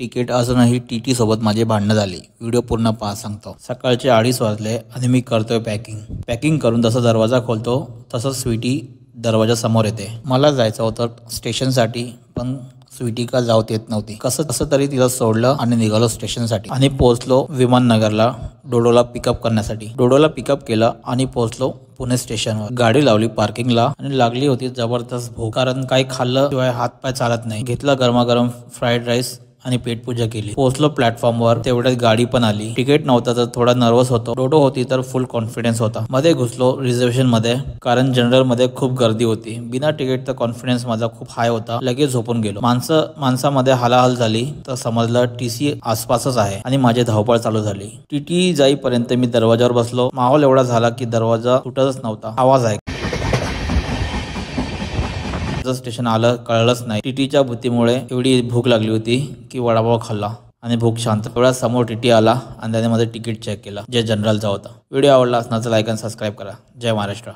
Ticket असूनही TT सोबत माझे भांडण झाले। व्हिडिओ पूर्ण पहा सांगतो। सकाळचे 2:30 वाजले आणि मी करतोय पॅकिंग करून जसा दरवाजा खोलतो तसंच स्वीटी दरवाजा समोर येते। मला जायचं होतं स्टेशनसाठी, पण स्वीटी का जाऊत येत नव्हती। कसं तरी तिला सोडलं आणि निघालो स्टेशनसाठी आणि पोहोचलो विमाननगरला डोडोला पिकअप करण्यासाठी। डोडोला पिकअप केलं आणि पोहोचलो पुणे स्टेशनवर। गाडी लावली पार्किंगला आणि लागली होती जबरदस्त भूक, कारण काही खाल्लं शिवाय हात पाय चालत नाही। घेतला गरमागरम फ्राईड राईस आणि पेटपूजा केली। पोहोचलो प्लॅटफॉर्मवर, तेवढ्यात गाडी पण आली। तिकीट नव्हतं तर थोडा नर्वस होतो। डोडो होती तर फुल कॉन्फिडन्स होता। मध्ये घुसलो रिझर्वेशन मध्ये, कारण जनरल मध्ये खूप गर्दी होती। बिना तिकीटचा कॉन्फिडन्स माझा खूप हाय होता। लगेच झोपून गेलो। माणसामध्ये हालाहाल झाली तर समजलं टीसी आसपासच आहे आणि माझी धावपळ चालू झाली। टीटी जाईपर्यंत मी दरवाजावर बसलो। माहोल एवढा झाला की दरवाजा सुटतच नव्हता। आवाज आहे स्टेशन आलं कळलंच नाही। टीटीच्या भीतीमुळे एवढी भूक लागली होती की वडापाव खाल्ला आणि भूक शांत। तेवढ्या समोर टीटी आला आणि त्याने माझं तिकीट चेक केलं, जे जनरलचा होता। व्हिडिओ आवडला असणार तर लाईक आणि सबस्क्राईब करा। जय महाराष्ट्र।